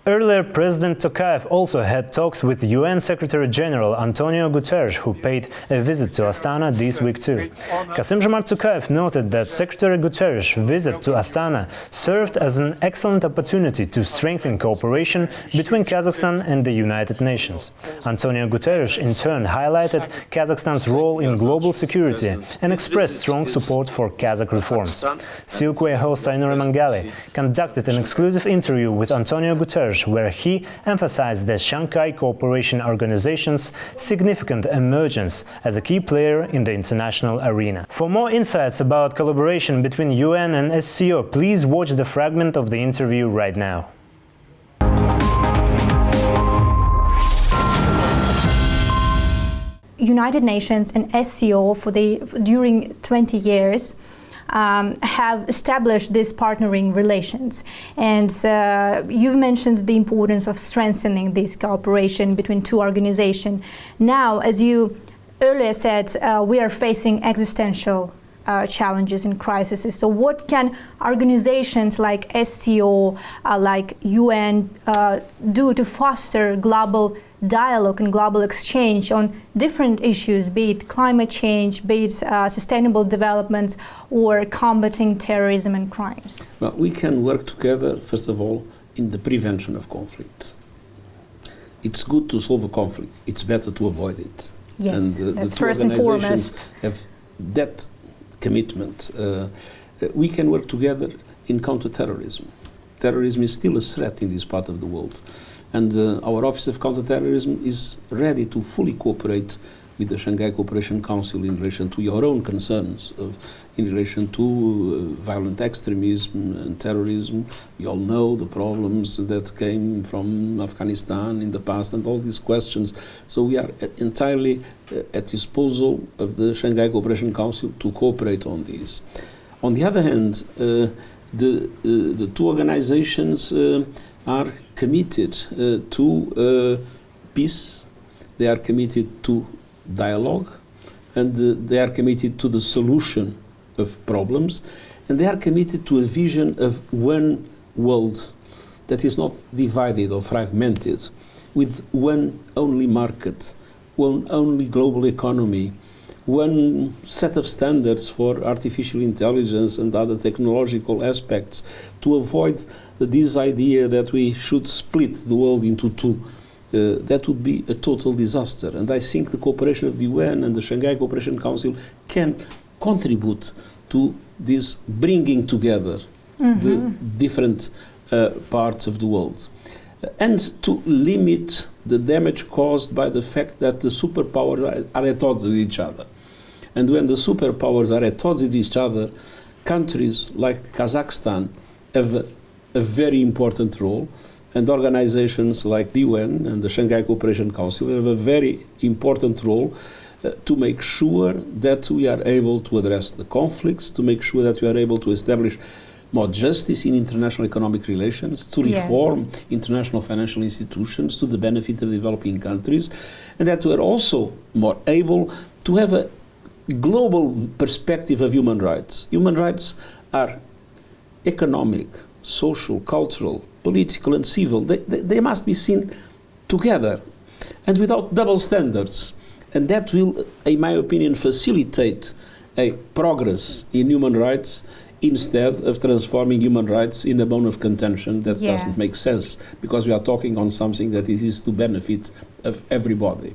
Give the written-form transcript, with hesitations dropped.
Earlier, President Tokayev also had talks with UN Secretary-General Antonio Guterres, who paid a visit to Astana this week too. Kassym-Jomart Tokayev noted that Secretary Guterres' visit to Astana served as an excellent opportunity to strengthen cooperation between Kazakhstan and the United Nations. Antonio Guterres in turn highlighted Kazakhstan's role in global security and expressed strong support for Kazakh reforms. Silkway host Ainur Mangali conducted an exclusive interview with Antonio Guterres, where he emphasized the Shanghai Cooperation Organization's significant emergence as a key player in the international arena. For more insights about collaboration between UN and SCO, please watch the fragment of the interview right now. United Nations and SCO during 20 years have established these partnering relations, and you've mentioned the importance of strengthening this cooperation between two organizations. Now, as you earlier said, we are facing existential challenges and crises. So what can organizations like SCO, like UN, do to foster global dialogue and global exchange on different issues, be it climate change, be it sustainable development, or combating terrorism and crimes? Well, we can work together, first of all, in the prevention of conflict. It's good to solve a conflict. It's better to avoid it. Yes, and that's the two first and organizations foremost. have that commitment. We can work together in counterterrorism. Terrorism is still a threat in this part of the world. And our Office of Counterterrorism is ready to fully cooperate with the Shanghai Cooperation Council in relation to your own concerns, in relation to violent extremism and terrorism. We all know the problems that came from Afghanistan in the past and all these questions. So we are entirely at disposal of the Shanghai Cooperation Council to cooperate on these. On the other hand, the two organizations are committed to peace, they are committed to dialogue, and they are committed to the solution of problems, and they are committed to a vision of one world that is not divided or fragmented, with one only market, one only global economy, one set of standards for artificial intelligence and other technological aspects, to avoid this idea that we should split the world into two. That would be a total disaster. And I think the cooperation of the UN and the Shanghai Cooperation Council can contribute to this bringing together the different parts of the world. And to limit the damage caused by the fact that the superpowers are at odds with each other. And when the superpowers are at odds with each other, countries like Kazakhstan have a very important role, and organizations like the UN and the Shanghai Cooperation Council have a very important role to make sure that we are able to address the conflicts, to make sure that we are able to establish more justice in international economic relations, to reform international financial institutions to the benefit of developing countries, and that we are also more able to have a global perspective of human rights. Human rights are economic, social, cultural, political and civil. They must be seen together and without double standards. And that will, in my opinion, facilitate a progress in human rights instead of transforming human rights in a bone of contention that doesn't make sense, because we are talking on something that is to benefit of everybody.